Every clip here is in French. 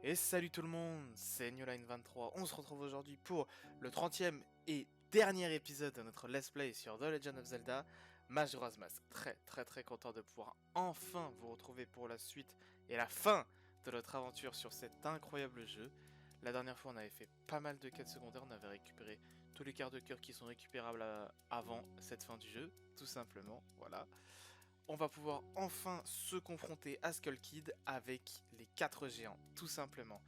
Et salut tout le monde, c'est Newline23. On se retrouve aujourd'hui pour le 30e et dernier épisode de notre Let's Play sur The Legend of Zelda Majora's Mask. Très content de pouvoir enfin vous retrouver pour la suite et la fin de notre aventure sur cet incroyable jeu. La dernière fois on avait fait pas mal de quêtes secondaires, on avait récupéré tous les quarts de cœur qui sont récupérables avant cette fin du jeu, tout simplement, voilà. On va pouvoir enfin se confronter à Skull Kid avec les 4 géants, tout simplement.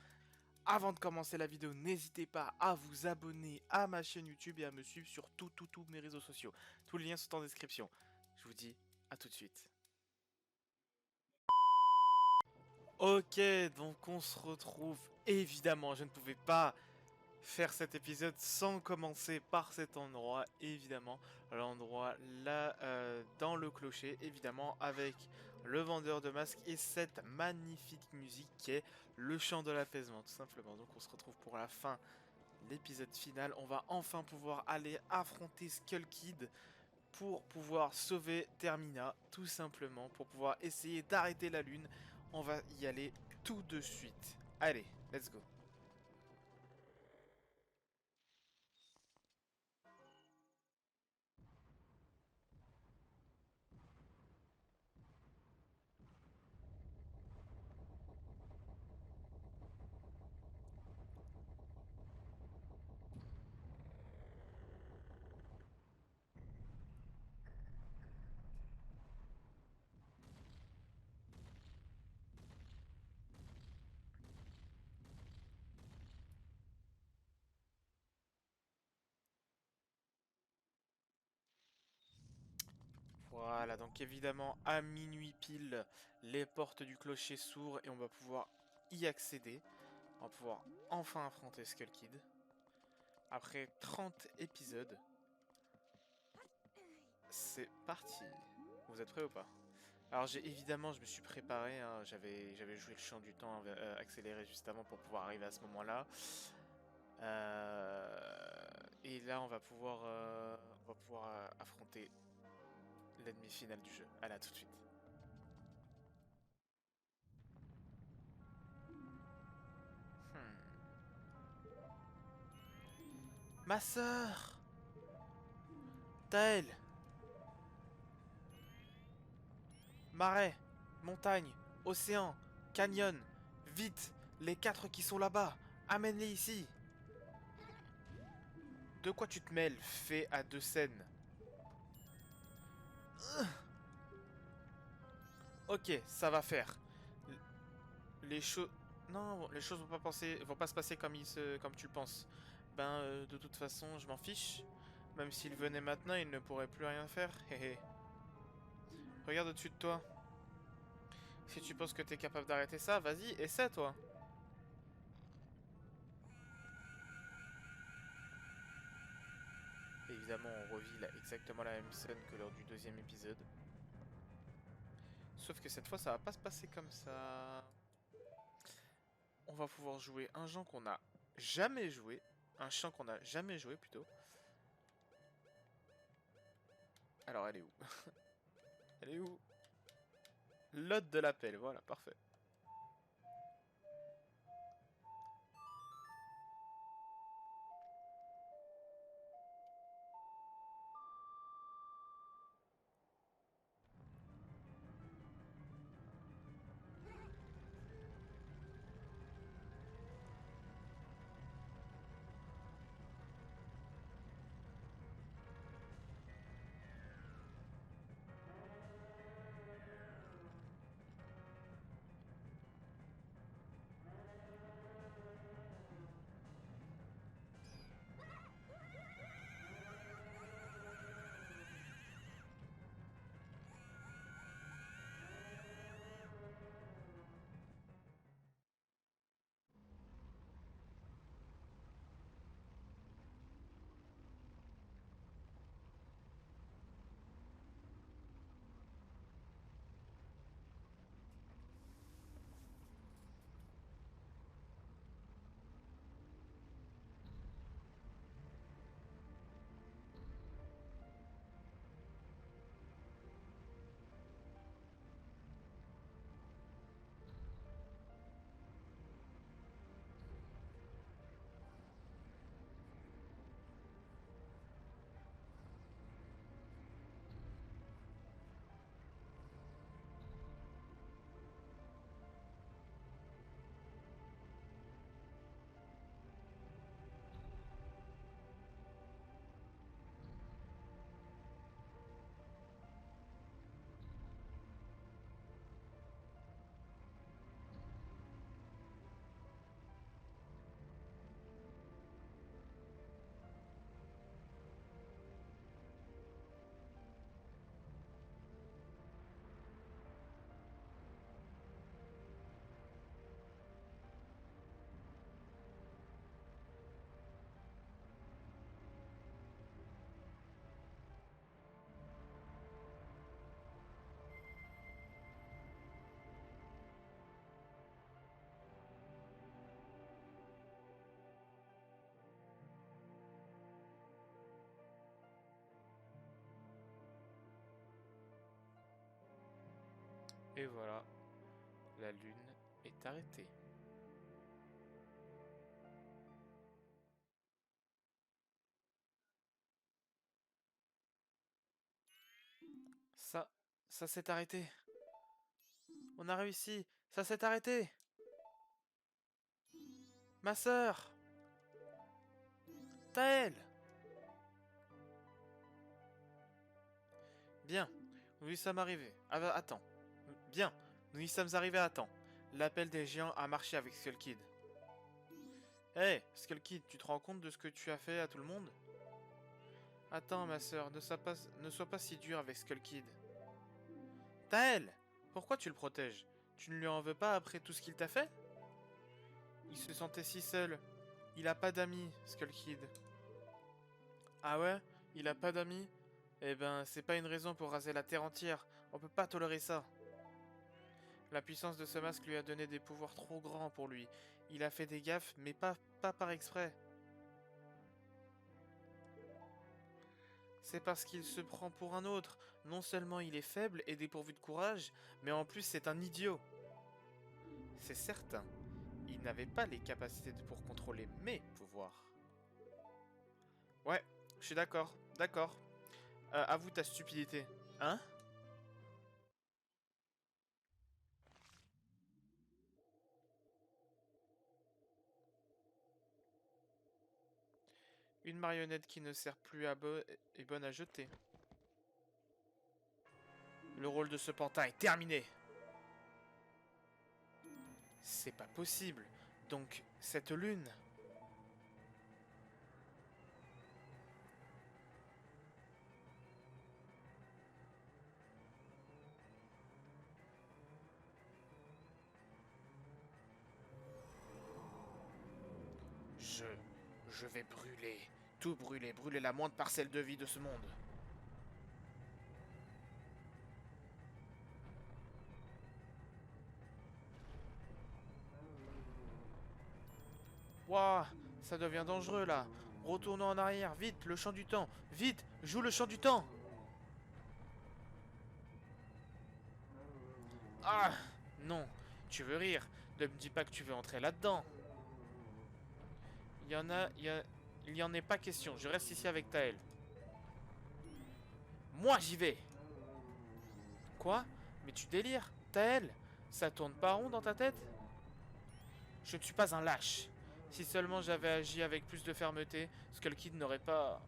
Avant de commencer la vidéo, n'hésitez pas à vous abonner à ma chaîne YouTube et à me suivre sur tous mes réseaux sociaux. Tous les liens sont en description. Je vous dis à tout de suite. Ok, donc on se retrouve. Évidemment, je ne pouvais pas faire cet épisode sans commencer par cet endroit, évidemment. L'endroit là, dans le clocher, évidemment, avec le vendeur de masques et cette magnifique musique qui est le chant de l'apaisement, tout simplement. Donc on se retrouve pour la fin, l'épisode final. On va enfin pouvoir aller affronter Skull Kid pour pouvoir sauver Termina, tout simplement, pour pouvoir essayer d'arrêter la lune. On va y aller tout de suite. Allez, let's go. Voilà, donc évidemment, à minuit pile, les portes du clocher s'ouvrent et on va pouvoir y accéder. On va pouvoir enfin affronter Skull Kid. Après 30 épisodes, c'est parti. Vous êtes prêts ou pas? Alors évidemment, je me suis préparé, hein, j'avais joué le chant du temps accéléré juste avant pour pouvoir arriver à ce moment-là. Et là, on va pouvoir affronter l'ennemi final du jeu. Allez, à tout de suite. Hmm. Ma sœur! Taël! Marais, montagne, océan, canyon, vite, les 4 qui sont là-bas, amène-les ici. De quoi tu te mêles, fée à 2 scènes? Ok, ça va faire. Les choses... Non, les choses vont pas se passer comme tu le penses. De toute façon, je m'en fiche. Même s'il venait maintenant, il ne pourrait plus rien faire. Hé hé. Regarde au-dessus de toi. Si tu penses que t'es capable d'arrêter ça, vas-y, essaie toi. Évidemment, on revit exactement la même scène que lors du deuxième épisode. Sauf que cette fois, ça va pas se passer comme ça. On va pouvoir jouer un chant qu'on a jamais joué. Un chant qu'on a jamais joué plutôt. Alors, elle est où? Elle est où? L'hôte de l'appel, voilà, parfait. Et voilà, la lune est arrêtée. Ça, ça s'est arrêté. On a réussi, ça s'est arrêté. Ma sœur, Taël. Bien, nous y sommes arrivés. Ah bah, attends. Bien, nous y sommes arrivés à temps. L'appel des géants a marché avec Skull Kid. Hé, hey, Skull Kid, tu te rends compte de ce que tu as fait à tout le monde? Attends, ma sœur, ne sois pas si dur avec Skull Kid. Taël, pourquoi tu le protèges? Tu ne lui en veux pas après tout ce qu'il t'a fait? Il se sentait si seul. Il a pas d'amis, Skull Kid. Ah ouais? Il a pas d'amis? Eh ben, c'est pas une raison pour raser la terre entière. On peut pas tolérer ça. La puissance de ce masque lui a donné des pouvoirs trop grands pour lui. Il a fait des gaffes, mais pas par exprès. C'est parce qu'il se prend pour un autre. Non seulement il est faible et dépourvu de courage, mais en plus c'est un idiot. C'est certain. Il n'avait pas les capacités pour contrôler mes pouvoirs. Ouais, je suis d'accord, d'accord. Avoue ta stupidité. Hein? Une marionnette qui ne sert plus à est bonne à jeter. Le rôle de ce pantin est terminé. C'est pas possible. Donc, cette lune... Je... Je vais brûler. Tout brûler. Brûler la moindre parcelle de vie de ce monde. Wouah, ça devient dangereux là. Retournons en arrière, vite, le chant du temps. Vite, joue le chant du temps. Ah, non, tu veux rire. Ne me dis pas que tu veux entrer là-dedans. Il y en a, il y en est pas question. Je reste ici avec Taël. Moi, j'y vais. Quoi? Mais tu délires, Taël? Ça tourne pas rond dans ta tête? Je ne suis pas un lâche. Si seulement j'avais agi avec plus de fermeté, Skull Kid n'aurait pas...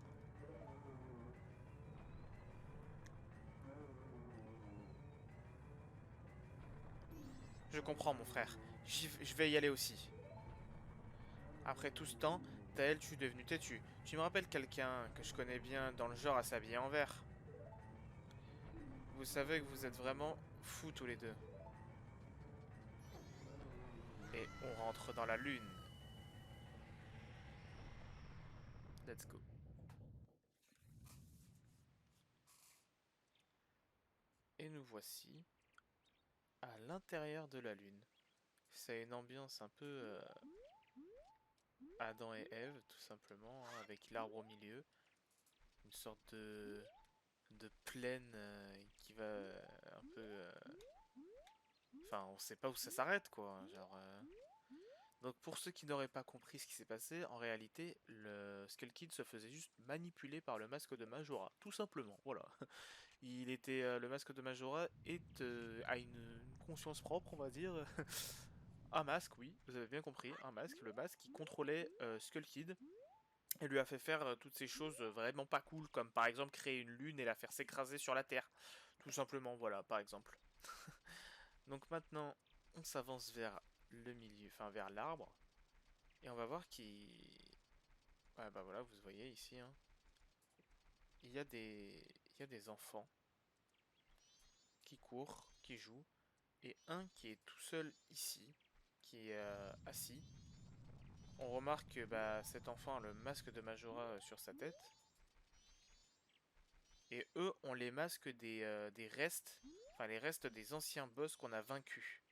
Je comprends, mon frère. Je vais y aller aussi. Après tout ce temps, Taël, tu es devenu têtu. Tu me rappelles quelqu'un que je connais bien dans le genre à s'habiller en vert. Vous savez que vous êtes vraiment fous tous les deux. Et on rentre dans la lune. Let's go. Et nous voici à l'intérieur de la lune. C'est une ambiance un peu Adam et Ève, tout simplement, hein, avec l'arbre au milieu. Une sorte de plaine qui va un peu... Enfin, on sait pas où ça s'arrête, quoi. Hein, genre... Donc pour ceux qui n'auraient pas compris ce qui s'est passé, en réalité, le Skull Kid se faisait juste manipuler par le masque de Majora, tout simplement, voilà. Il était, le masque de Majora a une conscience propre, on va dire. Un masque, oui, vous avez bien compris, un masque, le masque qui contrôlait Skull Kid et lui a fait faire toutes ces choses vraiment pas cool, comme par exemple créer une lune et la faire s'écraser sur la Terre. Tout simplement, voilà, par exemple. Donc maintenant, on s'avance vers le milieu, enfin vers l'arbre, et on va voir qu'il... Ouais, bah voilà, vous voyez ici, hein, il y a des enfants qui courent, qui jouent, et un qui est tout seul ici, qui est assis. On remarque que bah, cet enfant a le masque de Majora sur sa tête. Et eux ont les masques des restes, enfin les restes des anciens boss qu'on a vaincus.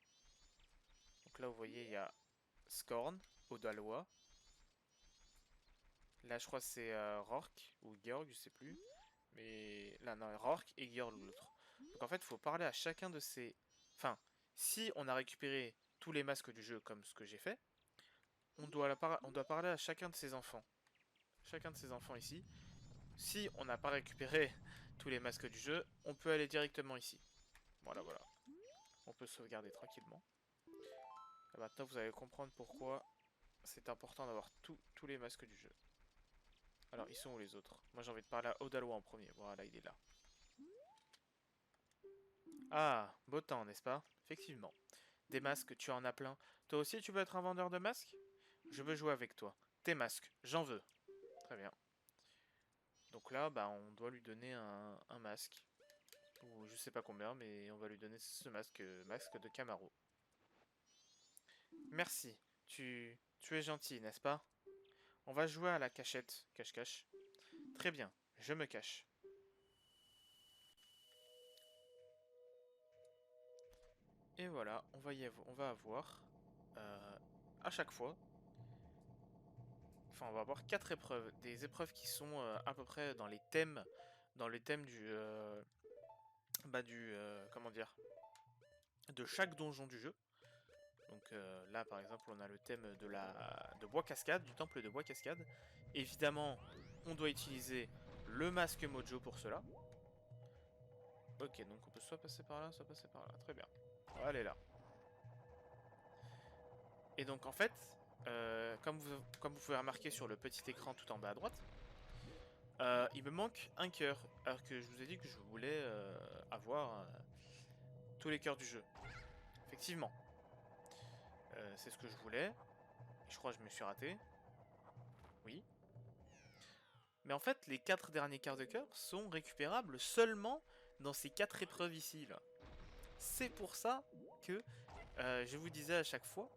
Donc là vous voyez il y a Scorn, Odalwa. Là je crois c'est Rourke ou Georg, je sais plus. Mais là non, Rourke et Georg l'autre. Donc en fait il faut parler à chacun de ces Enfin, si on a récupéré tous les masques du jeu comme ce que j'ai fait, on doit parler à chacun de ses enfants. Chacun de ses enfants ici. Si on n'a pas récupéré tous les masques du jeu, on peut aller directement ici. Voilà, voilà. On peut sauvegarder tranquillement. Et maintenant, vous allez comprendre pourquoi c'est important d'avoir tous les masques du jeu. Alors, ils sont où les autres? Moi, j'ai envie de parler à Odalwa en premier. Voilà, il est là. Ah, beau temps, n'est-ce pas? Effectivement. Des masques, tu en as plein. Toi aussi, tu veux être un vendeur de masques? Je veux jouer avec toi. Tes masques, j'en veux. Très bien. Donc là, bah, on doit lui donner un masque. Ou je sais pas combien, mais on va lui donner ce masque, masque de Camaro. Merci. Tu es gentil, n'est-ce pas? On va jouer à la cachette. Cache-cache. Très bien, je me cache. Et voilà, on va avoir euh, à chaque fois, enfin on va avoir 4 épreuves, des épreuves qui sont à peu près dans les thèmes comment dire, de chaque donjon du jeu. Donc là par exemple on a le thème de Bois Cascade, du temple de Bois Cascade. Évidemment, on doit utiliser le masque Mojo pour cela. Ok, donc on peut soit passer par là, soit passer par là. Très bien. On va aller là. Et donc en fait, comme vous pouvez remarquer sur le petit écran tout en bas à droite, il me manque un cœur. Alors que je vous ai dit que je voulais avoir tous les cœurs du jeu. Effectivement, c'est ce que je voulais. Je crois que je me suis raté. Oui. Mais en fait, les 4 derniers quarts de cœur sont récupérables seulement dans ces 4 épreuves ici. Là. C'est pour ça que je vous disais à chaque fois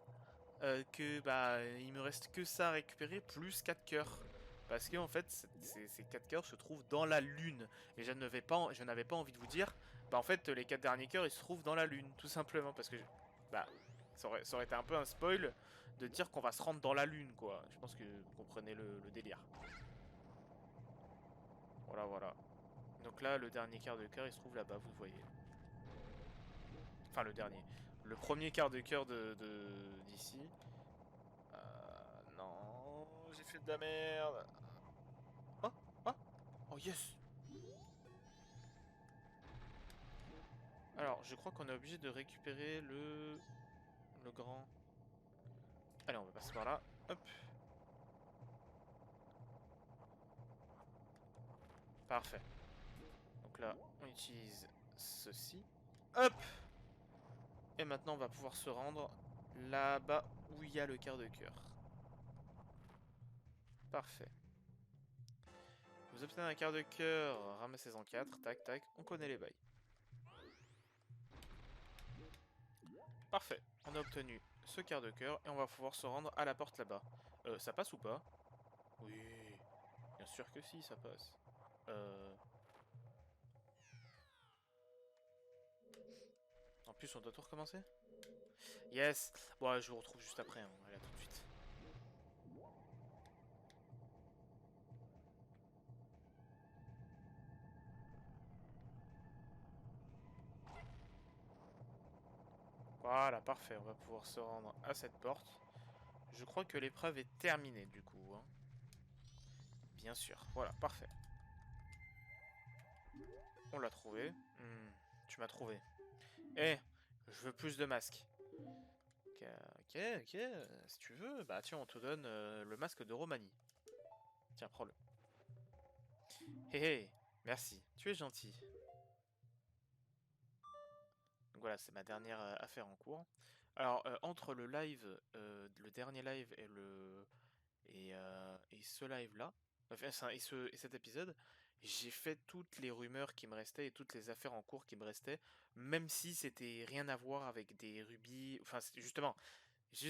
que bah il me reste que ça à récupérer plus 4 cœurs. Parce que en fait ces 4 cœurs se trouvent dans la lune. Et je n'avais pas envie de vous dire, bah en fait les 4 derniers cœurs ils se trouvent dans la lune, tout simplement. Parce que bah ça aurait été un peu un spoil de dire qu'on va se rendre dans la lune quoi. Je pense que vous comprenez le délire. Voilà voilà. Donc là le dernier quart de cœur il se trouve là-bas, vous le voyez. Enfin le dernier. Le premier quart de cœur d'ici. Non, j'ai fait de la merde. Oh, oh, oh yes. Alors, je crois qu'on est obligé de récupérer le grand. Allez, on va passer par là. Hop. Parfait. Donc là, on utilise ceci. Hop. Et maintenant, on va pouvoir se rendre là-bas où il y a le quart de cœur. Parfait. Vous obtenez un quart de cœur, ramassez-en 4, tac tac, on connaît les bails. Parfait, on a obtenu ce quart de cœur et on va pouvoir se rendre à la porte là-bas. Ça passe ou pas? Oui, bien sûr que si, ça passe. Euh... En plus, on doit tout recommencer? Yes. Bon, je vous retrouve juste après, hein. Allez, à tout de suite. Voilà, parfait, on va pouvoir se rendre à cette porte. Je crois que l'épreuve est terminée, du coup, hein. Bien sûr, voilà, parfait. On l'a trouvé. Tu m'as trouvé. Eh, je veux plus de masques. Ok, ok, ok, si tu veux, bah tiens, on te donne le masque de Romanie. Tiens, prends-le. Hé hé, merci, tu es gentil. Donc voilà, c'est ma dernière affaire en cours. Alors, entre le live, le dernier live et ce live-là, enfin, et cet épisode, j'ai fait toutes les rumeurs qui me restaient et toutes les affaires en cours qui me restaient, même si c'était rien à voir avec des rubis, enfin, justement,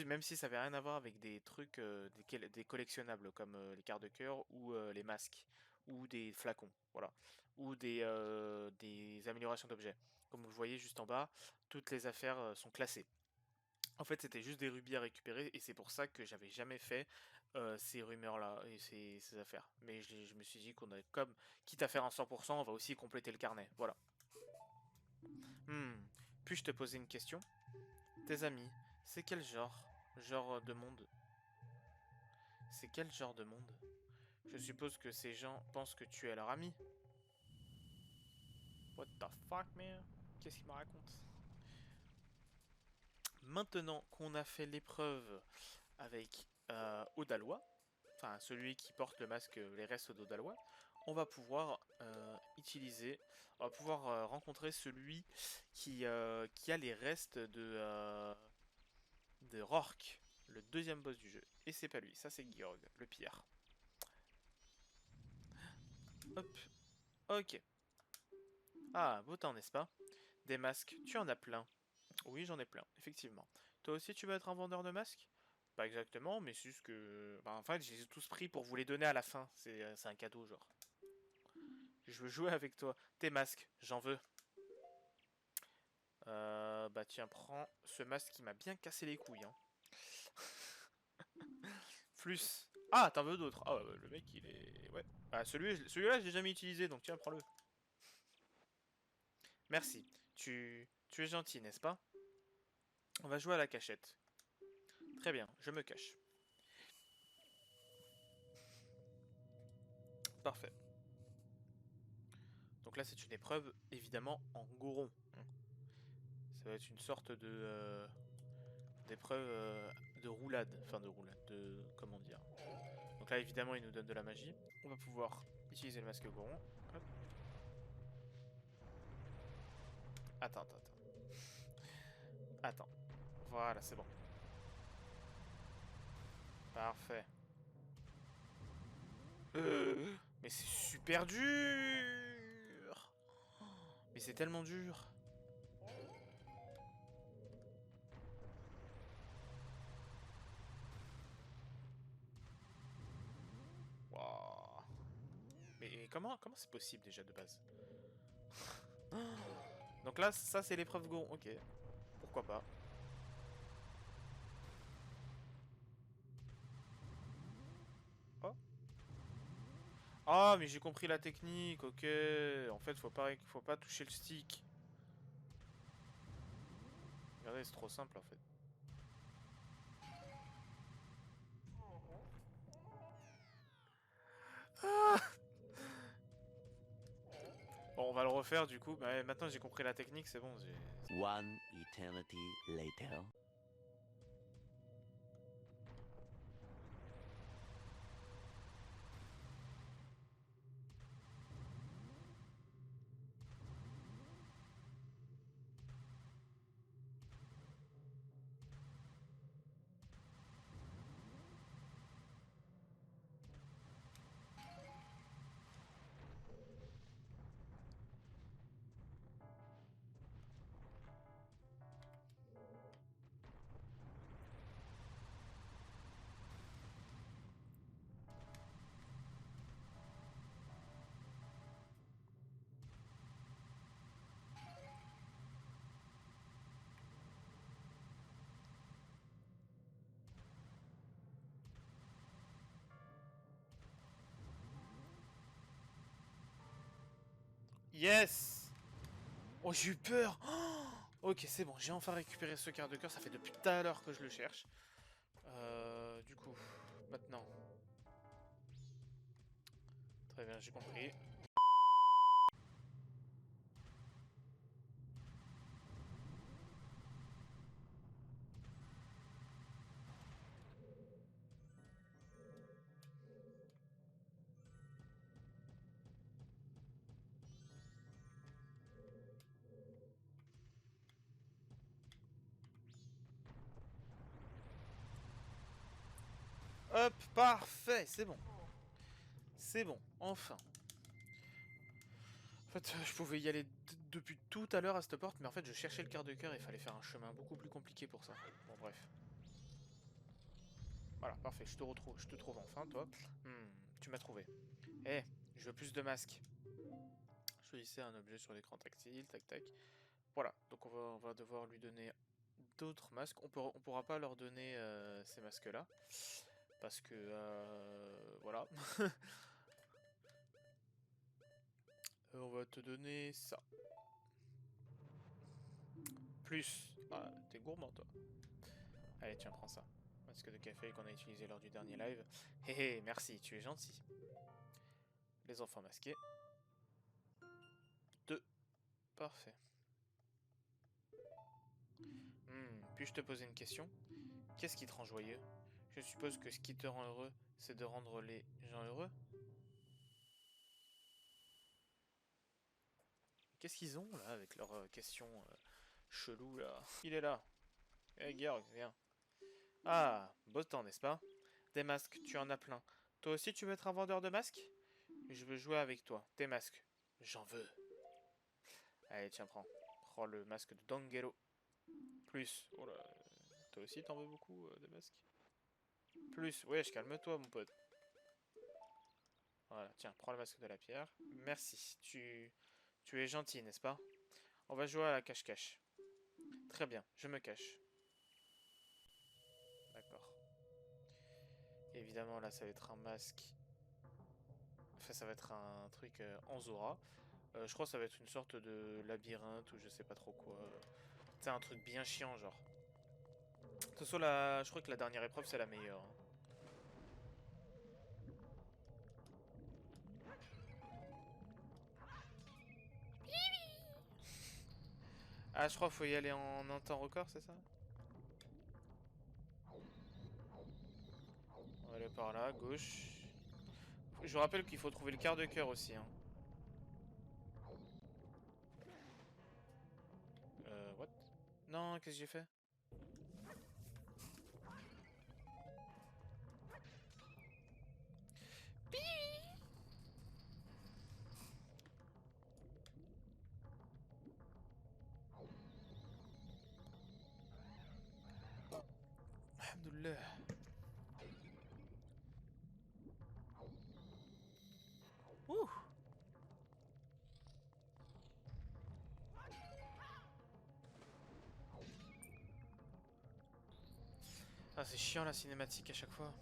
même si ça avait rien à voir avec des trucs, des collectionnables comme les quarts de cœur ou les masques ou des flacons, voilà, ou des améliorations d'objets. Comme vous le voyez juste en bas, toutes les affaires sont classées. En fait, c'était juste des rubis à récupérer et c'est pour ça que j'avais jamais fait ces rumeurs-là et ces affaires. Mais je me suis dit qu'on a comme, quitte à faire un 100%, on va aussi compléter le carnet. Voilà. Hmm. Puis-je te poser une question? Tes amis, c'est quel genre? Genre de monde? C'est quel genre de monde? Je suppose que ces gens pensent que tu es leur ami. What the fuck, man? Qu'est-ce qu'il me raconte? Maintenant qu'on a fait l'épreuve avec Odalois, enfin celui qui porte le masque les restes d'Odalois, on va pouvoir on va pouvoir rencontrer celui qui a les restes de Rourke, le deuxième boss du jeu. Et c'est pas lui, ça c'est Georg, le pire. Hop, ok. Ah, beau temps, n'est-ce pas? Des masques, tu en as plein. Oui, j'en ai plein, effectivement. Toi aussi, tu veux être un vendeur de masques? Pas exactement, mais c'est juste que... Bah, en fait, j'ai tous pris pour vous les donner à la fin. C'est un cadeau, genre. Je veux jouer avec toi. Tes masques, j'en veux. Bah tiens, prends ce masque qui m'a bien cassé les couilles. Hein. Plus. Ah, t'en veux d'autres? Ah, le mec, il est... Ouais. Ah, celui-là, je l'ai jamais utilisé, donc tiens, prends-le. Merci. Tu es gentil, n'est-ce pas? On va jouer à la cachette. Très bien, je me cache. Parfait. Donc là, c'est une épreuve, évidemment, en goron. Ça va être une sorte de... d'épreuve de roulade. Enfin, de roulade, de... Comment dire? Donc là, évidemment, il nous donne de la magie. On va pouvoir utiliser le masque goron. Hop. Attends. Attends. Voilà, c'est bon. Parfait. Mais c'est super dur. Mais c'est tellement dur. Waouh. Mais comment c'est possible déjà de base? Donc là, ça c'est l'épreuve Goron. Ok. Pourquoi pas. Oh. Ah, mais j'ai compris la technique. Ok. En fait, faut pas toucher le stick. Regardez, c'est trop simple en fait. Bon, on va le refaire du coup. Bah, maintenant j'ai compris la technique, c'est bon. One eternity later. Yes. Oh, j'ai eu peur. Oh, ok, c'est bon, j'ai enfin récupéré ce quart de cœur. Ça fait depuis tout à l'heure que je le cherche. Du coup, maintenant. Très bien, j'ai compris. Hop, parfait, c'est bon. C'est bon, enfin. En fait, je pouvais y aller depuis tout à l'heure à cette porte, mais en fait, je cherchais le quart de cœur et il fallait faire un chemin beaucoup plus compliqué pour ça. Bon, bref. Voilà, parfait, je te trouve enfin, toi. Tu m'as trouvé. Eh, je veux plus de masques. Choisissez un objet sur l'écran tactile, tac tac. Voilà, donc on va devoir lui donner d'autres masques. On pourra pas leur donner ces masques-là. Parce que, voilà. On va te donner ça. Plus. Ah, t'es gourmand, toi. Allez, tiens, prends ça. Masque de café qu'on a utilisé lors du dernier live. Hé hé, merci, tu es gentil. Les enfants masqués. 2. Parfait. Puis-je te poser une question? Qu'est-ce qui te rend joyeux? Je suppose que ce qui te rend heureux, c'est de rendre les gens heureux? Qu'est-ce qu'ils ont là avec leurs questions cheloues là? Il est là. Eh Georg, viens. Ah, beau temps, n'est-ce pas? Des masques, tu en as plein. Toi aussi tu veux être un vendeur de masques? Je veux jouer avec toi. Tes masques. J'en veux. Allez, tiens, prends. Prends le masque de Dangelo. Plus. Oh là, toi aussi t'en veux beaucoup des masques? Plus. Wesh, calme-toi mon pote. Voilà, tiens, prends le masque de la pierre. Merci. Tu es gentil, n'est-ce pas? On va jouer à la cache-cache. Très bien, je me cache. D'accord. Évidemment, là, ça va être un masque. Enfin, ça va être un truc en Zora. Je crois que ça va être une sorte de labyrinthe ou je sais pas trop quoi. C'est un truc bien chiant, genre. De toute façon, je crois que la dernière épreuve, c'est la meilleure, hein. Ah, je crois qu'il faut y aller en un temps record, c'est ça? On va aller par là, gauche. Je vous rappelle qu'il faut trouver le quart de cœur aussi, hein. What? Non, qu'est-ce que j'ai fait? Alhamdoulilah. Ouh! Ah, c'est chiant la cinématique à chaque fois.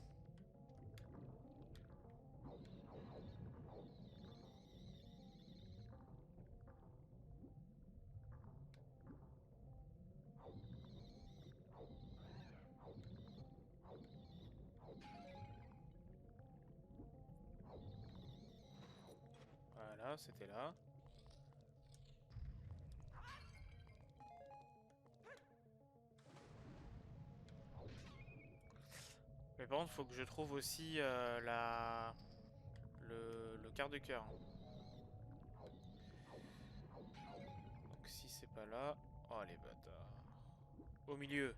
Voilà, c'était là. Mais par contre, faut que je trouve aussi le quart de cœur. Donc si c'est pas là... Oh les bâtards. Au milieu.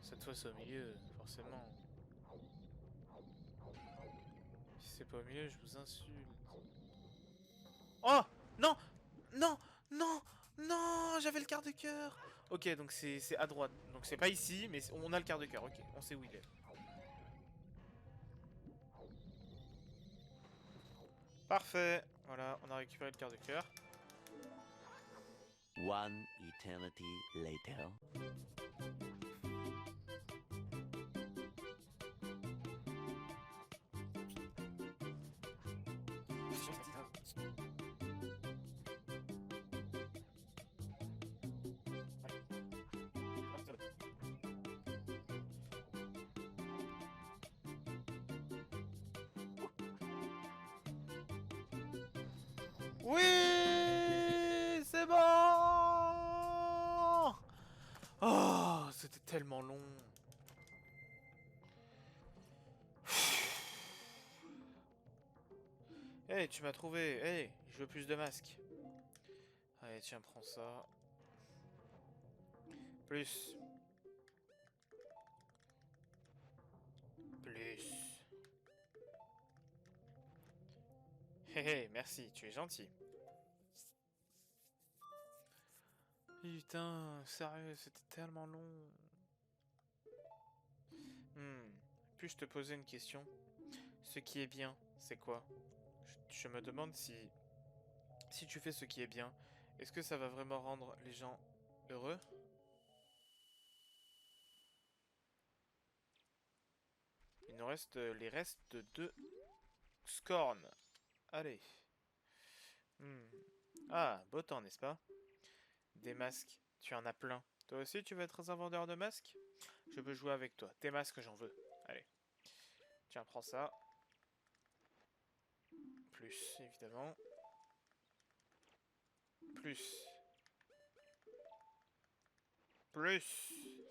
Cette fois c'est au milieu, forcément. Si c'est pas au milieu, je vous insulte. Oh! Non! Non! Non! Non! J'avais le quart de cœur! Ok, donc c'est à droite. Donc c'est pas ici, mais on a le quart de cœur. Ok, on sait où il est. Parfait! Voilà, on a récupéré le quart de cœur. One eternity later. Oui! C'est bon! Oh, c'était tellement long. Hey, tu m'as trouvé. Hey, je veux plus de masques. Allez, tiens, prends ça. Plus. Plus. Hé hé, merci, tu es gentil. Putain, sérieux, c'était tellement long. Puis-je te poser une question? Ce qui est bien, c'est quoi? Je me demande si tu fais ce qui est bien, est-ce que ça va vraiment rendre les gens heureux? Il nous reste les restes de Scorn. Allez. Ah, beau temps, n'est-ce pas? Des masques, tu en as plein. Toi aussi, tu veux être un vendeur de masques? Je peux jouer avec toi. Tes masques, j'en veux. Allez. Tiens, prends ça. Plus, évidemment. Plus. Plus.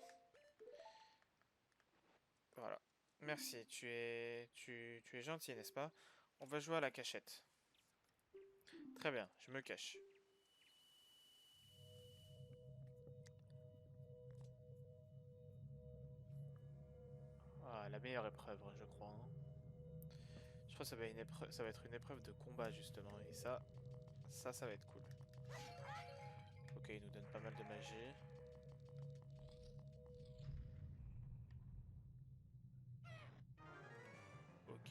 Voilà. Merci, tu es gentil, n'est-ce pas? On va jouer à la cachette. Très bien, je me cache. Ah, la meilleure épreuve, je crois, hein. Je crois que ça va être une épreuve de combat, justement. Et ça va être cool. Ok, il nous donne pas mal de magie. Ok,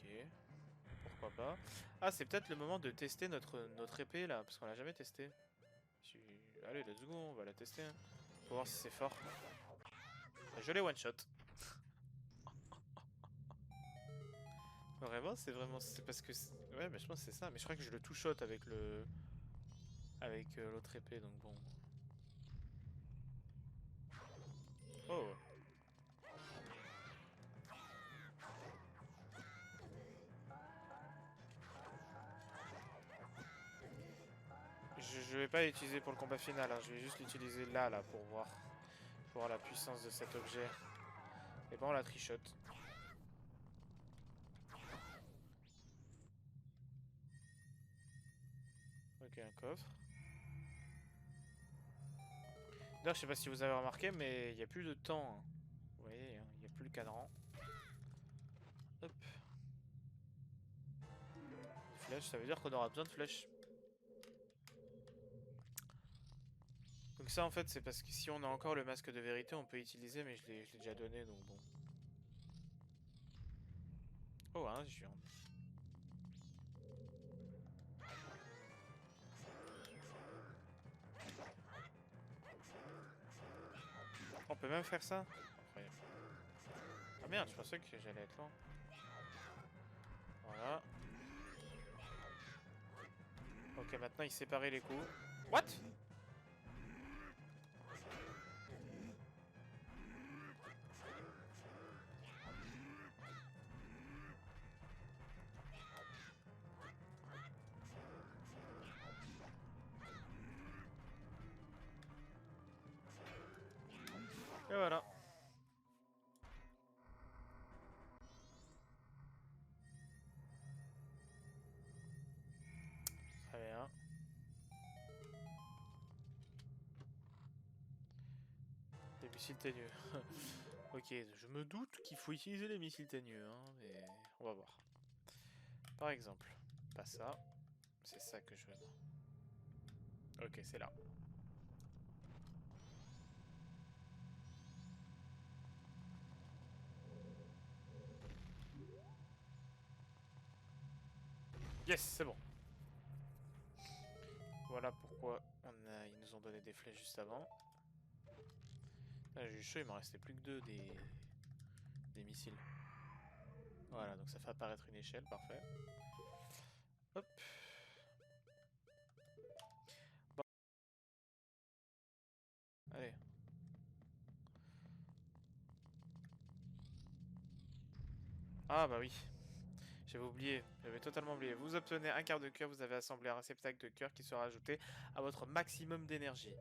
pourquoi pas. Ah, c'est peut-être le moment de tester notre épée, là, parce qu'on l'a jamais testé. Allez, let's go, on va la tester, hein. Pour voir si c'est fort. Je l'ai one-shot. Vraiment, c'est vraiment... C'est parce que... Ouais, mais je pense que c'est ça. Mais je crois que je le two-shot avec le... Avec l'autre épée, donc bon. Oh. Je vais pas l'utiliser pour le combat final, hein. Je vais juste l'utiliser là, pour voir la puissance de cet objet. Et bon, on la trichote. Ok, un coffre. D'ailleurs, je sais pas si vous avez remarqué, mais il n'y a plus de temps, hein. Vous voyez, hein, il n'y a plus le cadran. Hop. Une flèche, ça veut dire qu'on aura besoin de flèches. Donc ça, en fait, c'est parce que si on a encore le masque de vérité, on peut utiliser, mais je l'ai déjà donné, donc bon. Oh, hein, je viens. On peut même faire ça? Incroyable. Ah merde, je pensais que j'allais être loin. Voilà. Ok, maintenant il séparait les coups. What? Et voilà. Très bien. Les missiles teigneux. Ok, je me doute qu'il faut utiliser les missiles teigneux, hein, mais on va voir. Par exemple, pas ça. C'est ça que je veux. Ok, c'est là. Yes, c'est bon. Voilà pourquoi ils nous ont donné des flèches juste avant. Ah, j'ai eu chaud, il m'en restait plus que deux des missiles. Voilà, donc ça fait apparaître une échelle, parfait. Hop. Bon, allez. Ah bah oui, j'avais oublié, j'avais totalement oublié. Vous obtenez un quart de cœur, vous avez assemblé un réceptacle de cœur qui sera ajouté à votre maximum d'énergie.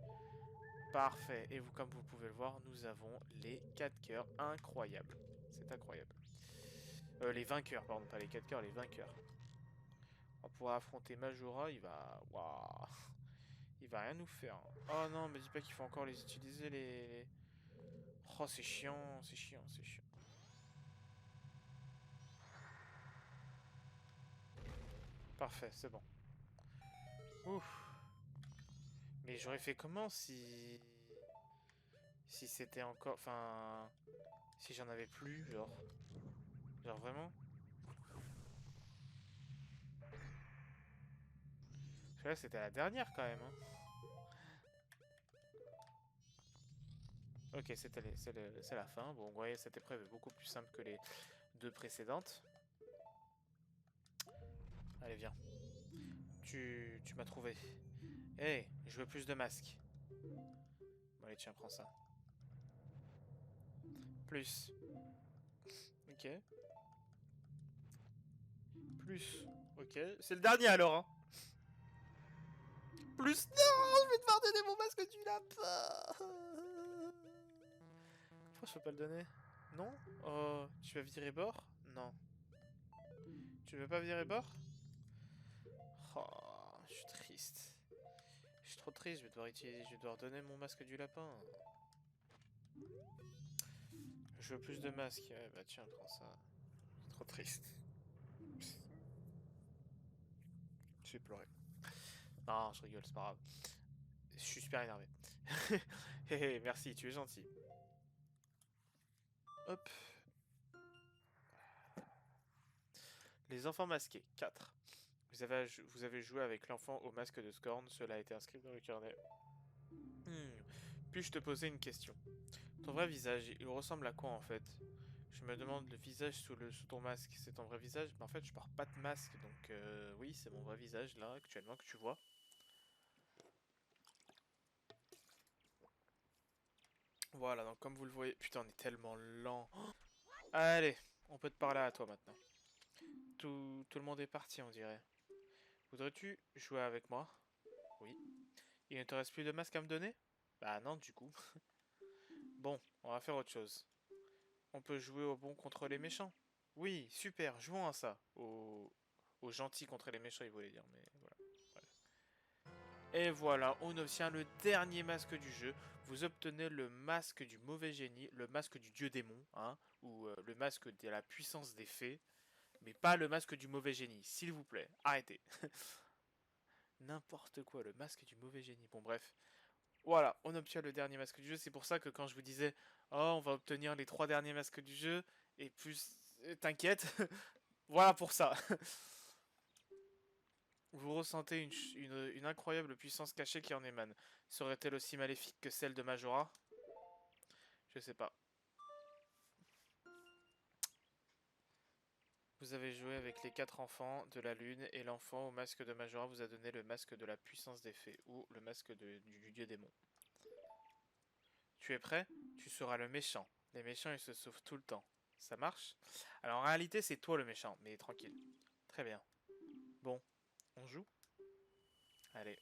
Parfait, et vous, comme vous pouvez le voir, nous avons les 4 cœurs, incroyable. C'est incroyable. Les vainqueurs, pardon, pas les 4 cœurs, les vainqueurs. On pourra affronter Majora, il va... Waouh. Il va rien nous faire, hein. Oh non, me dis pas qu'il faut encore les utiliser, les... Oh, c'est chiant, c'est chiant, c'est chiant. Parfait, c'est bon. Ouf. Mais j'aurais fait comment si... Si c'était encore... Enfin... Si j'en avais plus, genre... Genre vraiment? Parce que là, c'était la dernière quand même, hein. Ok, c'est la fin. Bon, vous voyez, cette épreuve est beaucoup plus simple que les deux précédentes. Allez, viens. Tu m'as trouvé. Hey, je veux plus de masques. Bon, allez, tiens, prends ça. Plus. Ok. Plus. Ok. C'est le dernier alors, hein. Plus. Non, je vais devoir donner mon masque du lapin. Pourquoi je peux pas le donner? Non? Oh, tu vas virer bord? Non. Tu veux pas virer bord? Oh, je suis triste. Je suis trop triste, je vais devoir utiliser, je vais devoir donner mon masque du lapin. Je veux plus de masques. Ouais, bah tiens, prends ça. C'est trop triste. Je vais pleurer. Non, je rigole, c'est pas grave. Je suis super énervé. Hé hé, merci, tu es gentil. Hop. Les enfants masqués, 4. Vous avez joué avec l'enfant au masque de Scorn, cela a été inscrit dans le carnet. Puis-je te poser une question? Ton vrai visage, il ressemble à quoi en fait? Je me demande, le visage sous ton masque, c'est ton vrai visage? Mais en fait, je porte pas de masque, donc oui, c'est mon vrai visage là, actuellement, que tu vois. Voilà, donc comme vous le voyez, putain, on est tellement lent. Oh, allez, on peut te parler à toi maintenant. Tout le monde est parti, on dirait. Voudrais-tu jouer avec moi? Oui. Il ne te reste plus de masque à me donner? Bah non, du coup. Bon, on va faire autre chose. On peut jouer au bon contre les méchants. Oui, super, jouons à ça. Aux gentils contre les méchants, il voulait dire, mais voilà. Bref. Et voilà, on obtient le dernier masque du jeu. Vous obtenez le masque du mauvais génie, le masque du dieu démon, hein, ou le masque de la puissance des fées, mais pas le masque du mauvais génie, s'il vous plaît, arrêtez. N'importe quoi, le masque du mauvais génie. Bon, bref. Voilà, on obtient le dernier masque du jeu. C'est pour ça que quand je vous disais, oh, on va obtenir les 3 derniers masques du jeu, et plus, t'inquiète, voilà pour ça. Vous ressentez une incroyable puissance cachée qui en émane. Serait-elle aussi maléfique que celle de Majora? Je sais pas. Vous avez joué avec les 4 enfants de la lune et l'enfant au masque de Majora vous a donné le masque de la puissance des fées ou le masque du dieu démon. Tu es prêt? Tu seras le méchant. Les méchants ils se sauvent tout le temps. Ça marche? Alors en réalité c'est toi le méchant, mais tranquille. Très bien. Bon, on joue? Allez.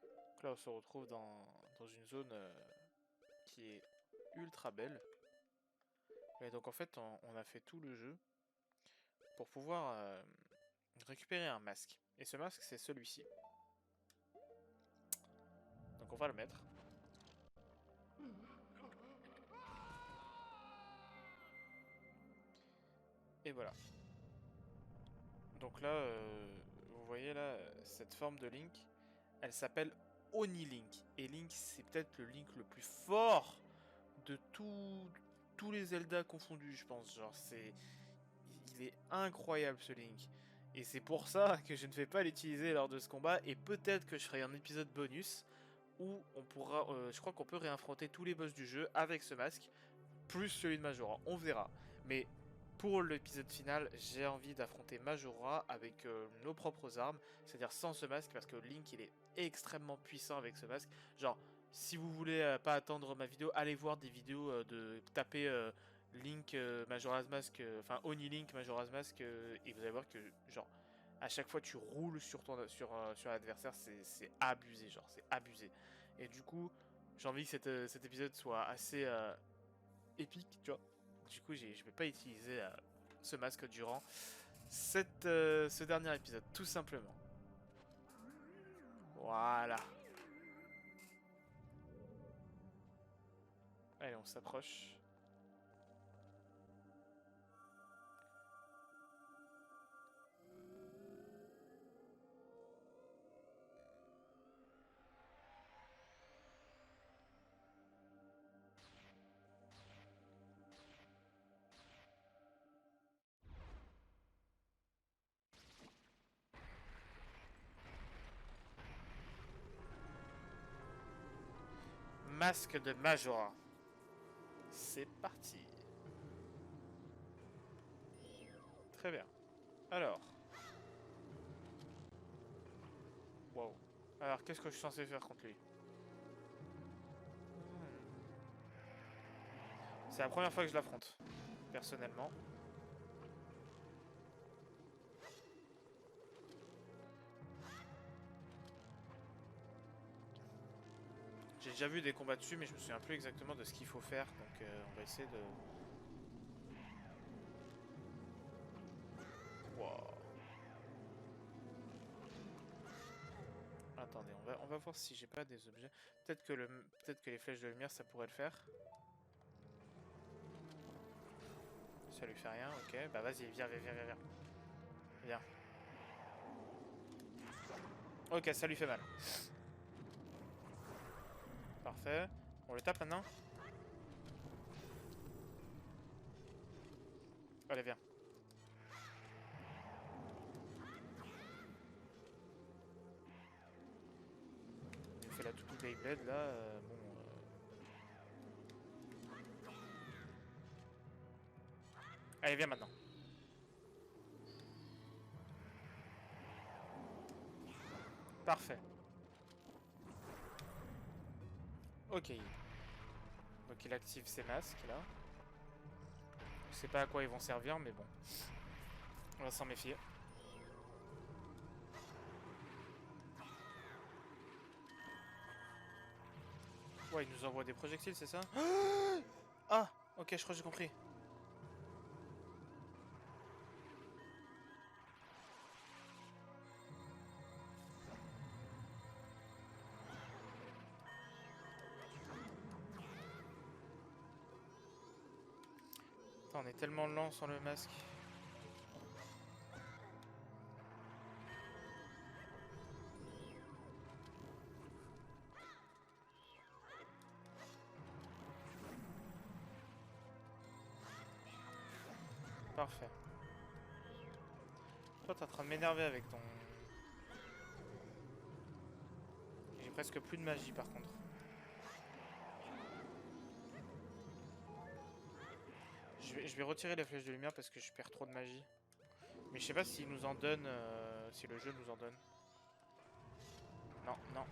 Donc là on se retrouve dans une zone qui est ultra belle. Et donc en fait on a fait tout le jeu pour pouvoir récupérer un masque. Et ce masque c'est celui-ci. Donc on va le mettre. Et voilà. Donc là, vous voyez là, cette forme de Link, elle s'appelle Oni Link. Et Link, c'est peut-être le Link le plus fort de tous les Zelda confondus, je pense. Genre, il est incroyable ce Link. Et c'est pour ça que je ne vais pas l'utiliser lors de ce combat. Et peut-être que je ferai un épisode bonus où on pourra, je crois qu'on peut réaffronter tous les boss du jeu avec ce masque, plus celui de Majora. On verra. Mais pour l'épisode final, j'ai envie d'affronter Majora avec nos propres armes, c'est-à-dire sans ce masque, parce que Link il est extrêmement puissant avec ce masque. Genre, si vous voulez pas attendre ma vidéo, allez voir des vidéos de taper Link Majora's Mask, enfin Oni Link Majora's Mask, et vous allez voir que genre à chaque fois tu roules sur l'adversaire, c'est abusé, genre c'est abusé. Et du coup, j'ai envie que cet épisode soit assez épique, tu vois. Du coup, je vais pas utiliser ce masque durant ce dernier épisode, tout simplement. Voilà. Allez, on s'approche. Masque de Majora. C'est parti. Très bien. Alors, Alors, qu'est-ce que je suis censé faire contre lui? C'est la première fois que je l'affronte, personnellement. J'ai déjà vu des combats dessus, mais je me souviens plus exactement de ce qu'il faut faire, donc on va essayer de... Wow. Attendez, on va voir si j'ai pas des objets. Peut-être que les flèches de lumière, ça pourrait le faire. Ça lui fait rien, ok. Bah vas-y, viens. Viens. Ok, ça lui fait mal. Parfait. On le tape maintenant? Allez, viens. Il fait la toutou Beyblade là. Bon. Allez, viens maintenant. Parfait. Ok. Donc il active ses masques là. Je sais pas à quoi ils vont servir, mais bon. On va s'en méfier. Ouais, il nous envoie des projectiles, c'est ça? Ah, ok, je crois que j'ai compris. Attends, on est tellement lent sans le masque. Parfait. Toi, t'es en train de m'énerver avec ton... J'ai presque plus de magie par contre. Je vais retirer les flèches de lumière parce que je perds trop de magie. Mais je sais pas s'il nous en donne... si le jeu nous en donne. Non, non.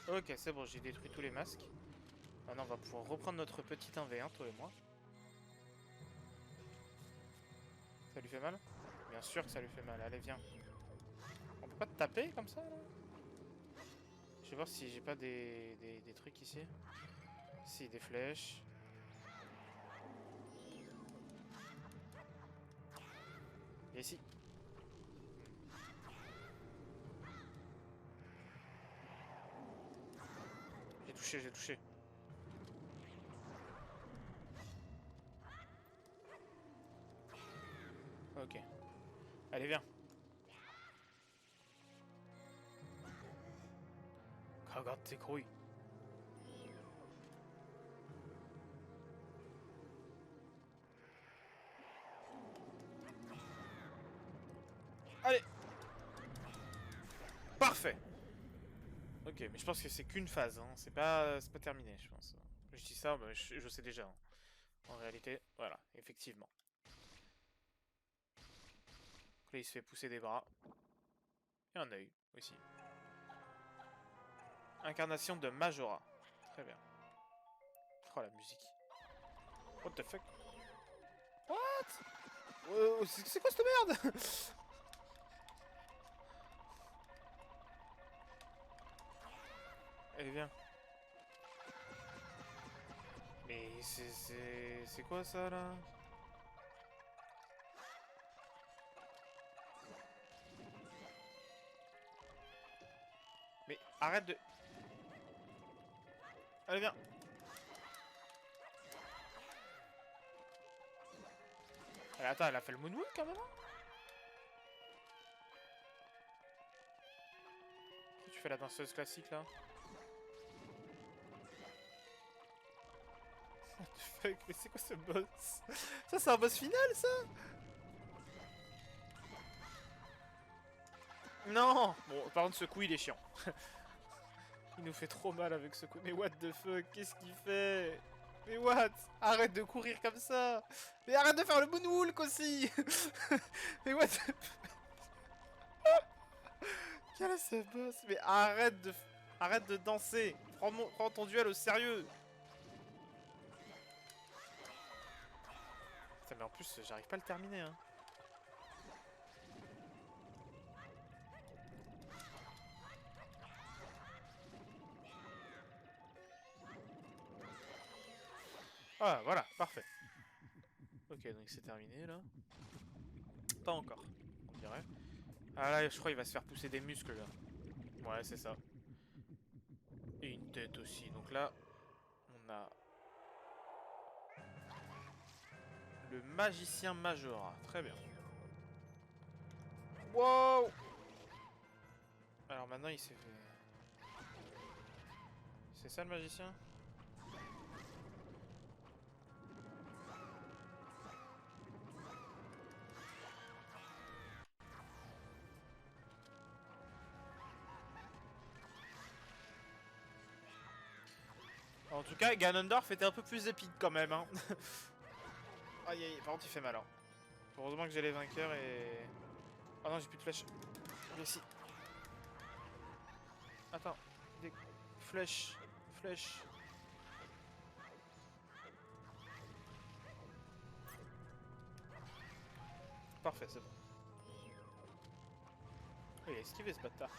Ok, c'est bon, j'ai détruit tous les masques. Maintenant, on va pouvoir reprendre notre petit 1v1, toi et moi. Ça lui fait mal? Bien sûr que ça lui fait mal, allez viens. On peut pas te taper comme ça là? Je vais voir si j'ai pas des trucs ici. Si, des flèches. Et ici. J'ai touché. Ok. Allez, viens. Regarde tes couilles. Allez. Parfait. Ok, mais je pense que c'est qu'une phase, hein. C'est pas terminé, je pense. Je dis ça, bah, je sais déjà. Hein. En réalité, voilà, effectivement. Là, il se fait pousser des bras. Et un œil aussi. Incarnation de Majora. Très bien. Oh, la musique. What the fuck? What? C'est quoi cette merde? Allez, viens. Mais c'est quoi ça là? Mais arrête de... Allez, viens. Attends, elle a fait le moonwalk quand même? Tu fais la danseuse classique là? What the fuck? Mais c'est quoi ce boss? Ça c'est un boss final ça? Non! Bon, par contre ce coup il est chiant. Il nous fait trop mal avec ce coup. Mais what the fuck? Qu'est-ce qu'il fait? Mais what? Arrête de courir comme ça! Mais arrête de faire le moonwalk aussi! Mais what? Quel est ce boss? Mais arrête de danser! Prends ton duel au sérieux! Putain, mais en plus, j'arrive pas à le terminer, hein. Ah, voilà, parfait. Ok, donc c'est terminé, là. Pas encore, on dirait. Ah là, je crois qu'il va se faire pousser des muscles, là. Ouais, c'est ça. Et une tête aussi. Donc là, on a le magicien Majora. Très bien. Wow! Alors maintenant, il s'est fait... C'est ça, le magicien? En tout cas, Ganondorf était un peu plus épique, quand même, hein. Aïe, aïe, par contre, il fait mal, hein. Heureusement que j'ai les vainqueurs et... Oh non, j'ai plus de flèches. Mais si. Attends. Des flèches. Flèches. Parfait, c'est bon. Oh, il a esquivé ce bâtard.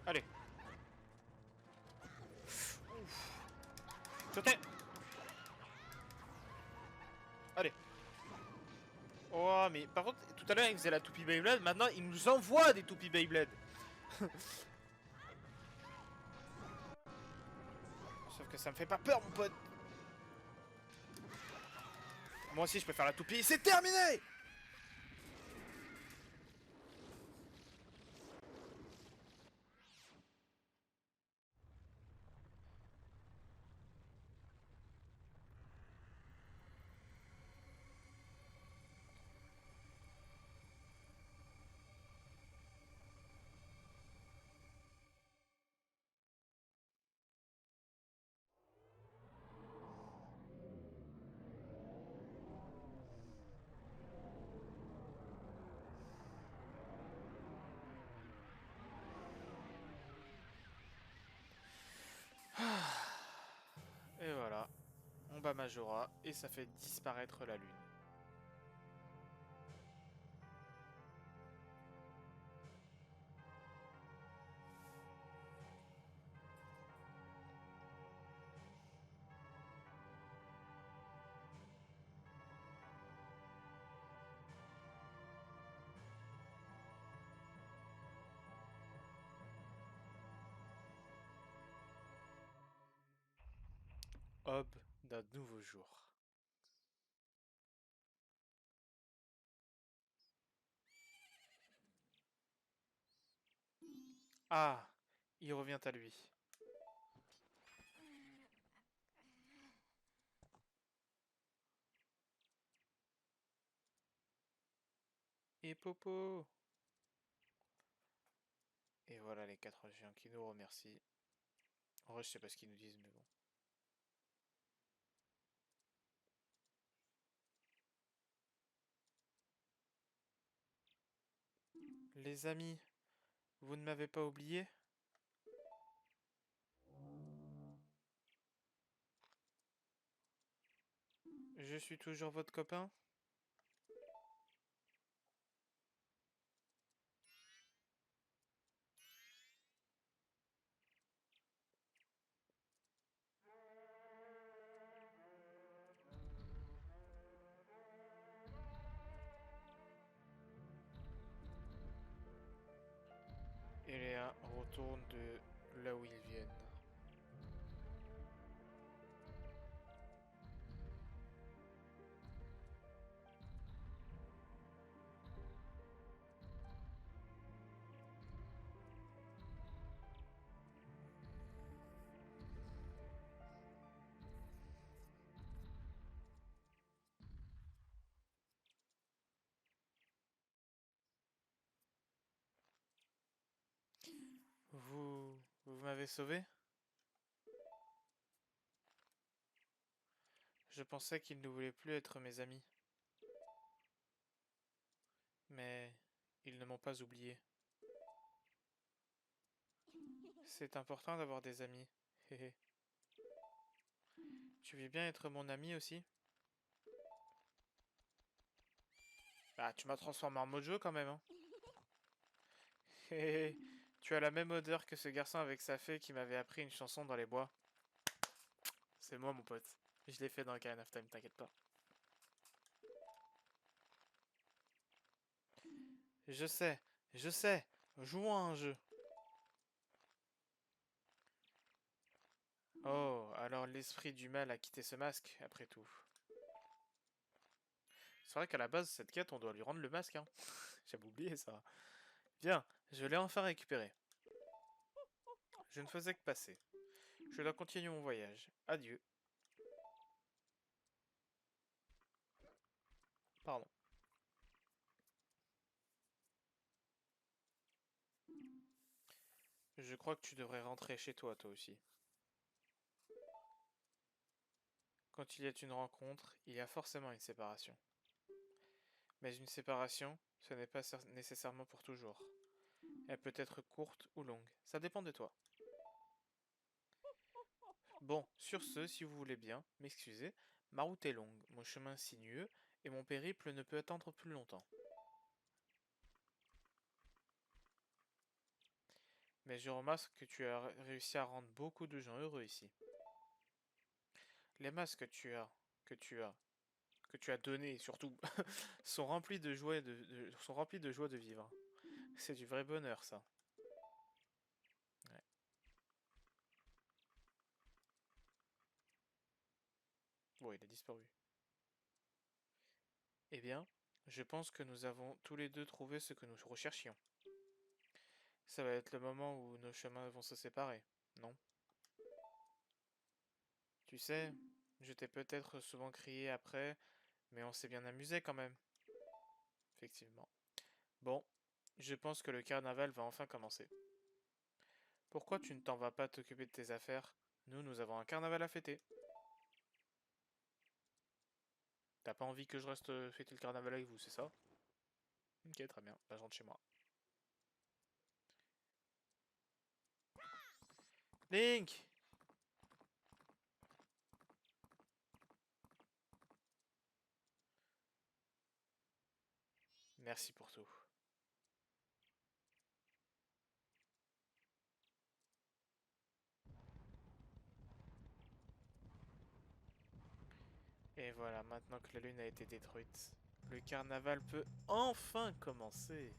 Allez. Sautez. Allez. Oh, mais par contre, tout à l'heure, il faisait la toupie Beyblade. Maintenant, il nous envoie des toupies Beyblade. Sauf que ça me fait pas peur, mon pote. Moi aussi, je peux faire la toupie. C'est terminé! Et voilà. On bat Majora et ça fait disparaître la lune. Aube d'un nouveau jour. Ah, il revient à lui. Et Popo. Et voilà les 4 géants qui nous remercient. En vrai, je sais pas ce qu'ils nous disent, mais bon. Les amis, vous ne m'avez pas oublié? Je suis toujours votre copain? Et Léa retourne de là où ils viennent. Vous m'avez sauvé? Je pensais qu'ils ne voulaient plus être mes amis. Mais ils ne m'ont pas oublié. C'est important d'avoir des amis. Hé hé. Tu veux bien être mon ami aussi? Ah, tu m'as transformé en mojo quand même, hein. Hé hé. Tu as la même odeur que ce garçon avec sa fée qui m'avait appris une chanson dans les bois. C'est moi, mon pote. Je l'ai fait dans Ocarina of Time, t'inquiète pas. Je sais, je sais. Jouons à un jeu. Oh, alors l'esprit du mal a quitté ce masque, après tout. C'est vrai qu'à la base, cette quête, on doit lui rendre le masque, hein. J'avais oublié ça. Bien, je l'ai enfin récupéré. Je ne faisais que passer. Je dois continuer mon voyage. Adieu. Pardon. Je crois que tu devrais rentrer chez toi, toi aussi. Quand il y a une rencontre, il y a forcément une séparation. Mais une séparation, ce n'est pas nécessairement pour toujours. Elle peut être courte ou longue, ça dépend de toi. Bon, sur ce, si vous voulez bien, m'excuser, ma route est longue, mon chemin sinueux, et mon périple ne peut attendre plus longtemps. Mais je remarque que tu as réussi à rendre beaucoup de gens heureux ici. Les masques que tu as donnés surtout, sont remplis de joie sont remplis de joie de vivre. C'est du vrai bonheur, ça. Ouais. Bon, il a disparu. Eh bien, je pense que nous avons tous les deux trouvé ce que nous recherchions. Ça va être le moment où nos chemins vont se séparer, non? Tu sais, je t'ai peut-être souvent crié après, mais on s'est bien amusé quand même. Effectivement. Bon, je pense que le carnaval va enfin commencer. Pourquoi tu ne t'en vas pas t'occuper de tes affaires? Nous avons un carnaval à fêter. T'as pas envie que je reste fêter le carnaval avec vous, c'est ça? Ok, très bien. Bah, je rentre chez moi. Link! Merci pour tout. Et voilà, maintenant que la lune a été détruite, le carnaval peut enfin commencer.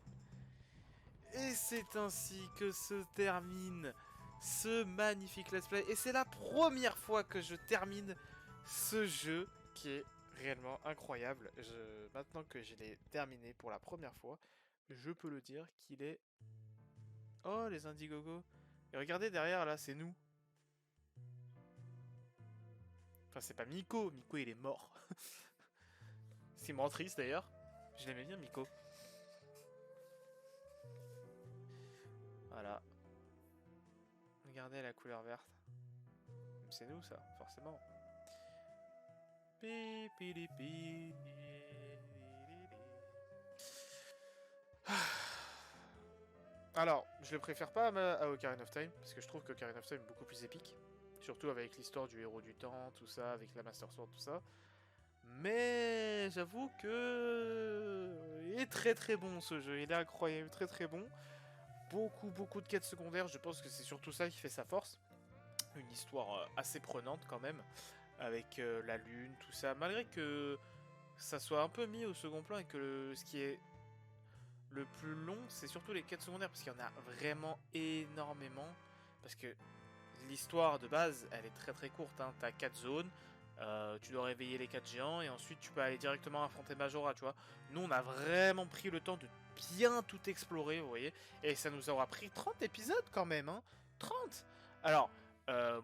Et c'est ainsi que se termine ce magnifique let's play. Et c'est la première fois que je termine ce jeu qui est réellement incroyable. Maintenant que je l'ai terminé pour la première fois, je peux le dire qu'il est... Oh, les Indiegogo. Et regardez derrière, là, c'est nous. Enfin, c'est pas Miko. Miko, il est mort. C'est me rend triste, d'ailleurs. Je l'aimais bien, Miko. Voilà. Regardez la couleur verte. C'est nous, ça, forcément. Alors, je le préfère pas à Ocarina of Time, parce que je trouve que Ocarina of Time est beaucoup plus épique. Surtout avec l'histoire du héros du temps, tout ça, avec la Master Sword, tout ça. Mais j'avoue que... Il est très très bon ce jeu, il est incroyable, très très bon. Beaucoup de quêtes secondaires, je pense que c'est surtout ça qui fait sa force. Une histoire assez prenante quand même, avec la lune, tout ça. Malgré que ça soit un peu mis au second plan et que ce qui est le plus long, c'est surtout les quêtes secondaires, parce qu'il y en a vraiment énormément. Parce que l'histoire de base, elle est très très courte, hein. T'as 4 zones, tu dois réveiller les 4 géants, et ensuite tu peux aller directement affronter Majora, tu vois. Nous, on a vraiment pris le temps de bien tout explorer, vous voyez. Et ça nous aura pris 30 épisodes quand même, hein. 30. Alors,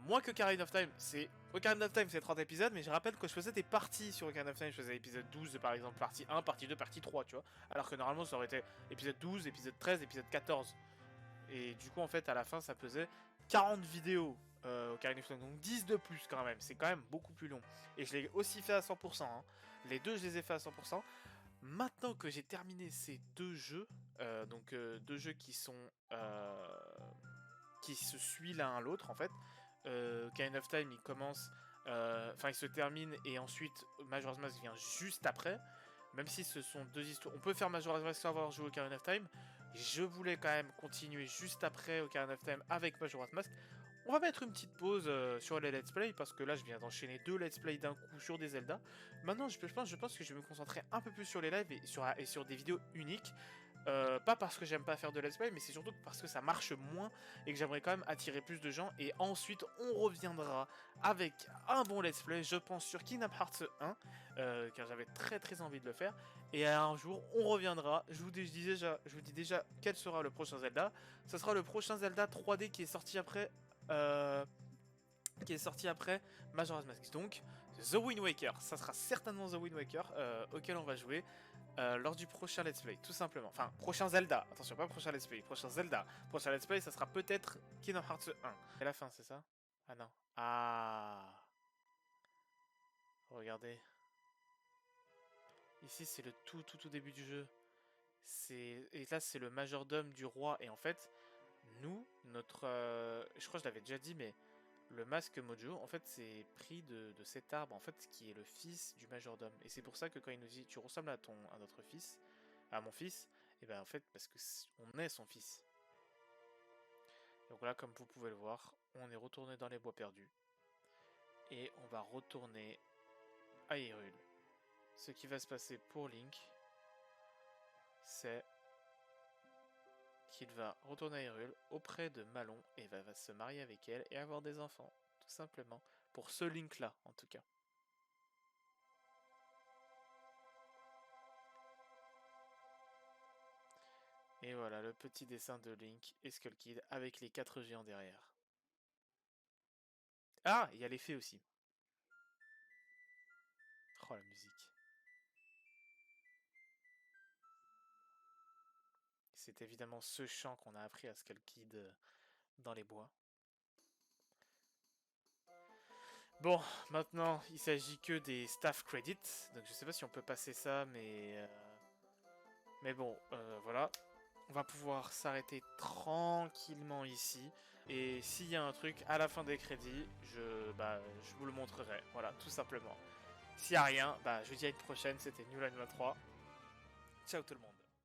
moins que Ocarina of Time, c'est... Ocarina of Time, c'est 30 épisodes, mais je rappelle que je faisais des parties sur Ocarina of Time. Je faisais l'épisode 12, par exemple, partie 1, partie 2, partie 3, tu vois. Alors que normalement, ça aurait été épisode 12, épisode 13, épisode 14. Et du coup, en fait, à la fin, ça faisait 40 vidéos Ocarina of Time, donc 10 de plus quand même. C'est quand même beaucoup plus long. Et je l'ai aussi fait à 100%. Hein. Les deux, je les ai fait à 100%. Maintenant que j'ai terminé ces deux jeux, donc deux jeux qui sont qui se suivent l'un à l'autre en fait. Ocarina of Time, il commence, enfin il se termine et ensuite Majora's Mask vient juste après. Même si ce sont deux histoires, on peut faire Majora's Mask sans avoir joué Ocarina of Time. Je voulais quand même continuer juste après Ocarina of Time avec Majora's Mask. On va mettre une petite pause sur les let's play parce que là je viens d'enchaîner deux let's play d'un coup sur des Zelda. Maintenant je pense que je vais me concentrer un peu plus sur les lives et sur des vidéos uniques. Pas parce que j'aime pas faire de let's play, mais c'est surtout parce que ça marche moins et que j'aimerais quand même attirer plus de gens. Et ensuite, on reviendra avec un bon let's play, je pense, sur Kingdom Hearts 1, car j'avais très très envie de le faire. Et un jour, on reviendra. Je vous dis déjà quel sera le prochain Zelda. Ce sera le prochain Zelda 3D qui est sorti après. Majora's Mask. Donc, The Wind Waker, ça sera certainement The Wind Waker auquel on va jouer. Lors du prochain let's play, tout simplement. Enfin, prochain Zelda. Attention, pas prochain let's play, prochain Zelda. Prochain let's play, ça sera peut-être Kingdom Hearts 1. C'est la fin, c'est ça? Ah non. Ah. Regardez. Ici, c'est le tout début du jeu. Et là, c'est le majordome du roi. Et en fait, nous, notre... je crois que je l'avais déjà dit, mais le masque Mojo, en fait, c'est pris de cet arbre, en fait, qui est le fils du majordome. Et c'est pour ça que quand il nous dit, tu ressembles à notre fils, à mon fils, et ben en fait, parce que on est son fils. Donc là, comme vous pouvez le voir, on est retourné dans les bois perdus. Et on va retourner à Hyrule. Ce qui va se passer pour Link, c'est qu'il va retourner à Hyrule auprès de Malon et va se marier avec elle et avoir des enfants, tout simplement. Pour ce Link-là, en tout cas. Et voilà, le petit dessin de Link et Skull Kid avec les 4 géants derrière. Ah, il y a les fées aussi. Oh, la musique. C'est évidemment ce chant qu'on a appris à Skull Kid dans les bois. Bon, maintenant, il s'agit que des staff credits. Donc je sais pas si on peut passer ça, mais bon, voilà. On va pouvoir s'arrêter tranquillement ici. Et s'il y a un truc à la fin des crédits, je vous le montrerai. Voilà, tout simplement. S'il n'y a rien, je vous dis à une prochaine. C'était New Line 23. Ciao tout le monde.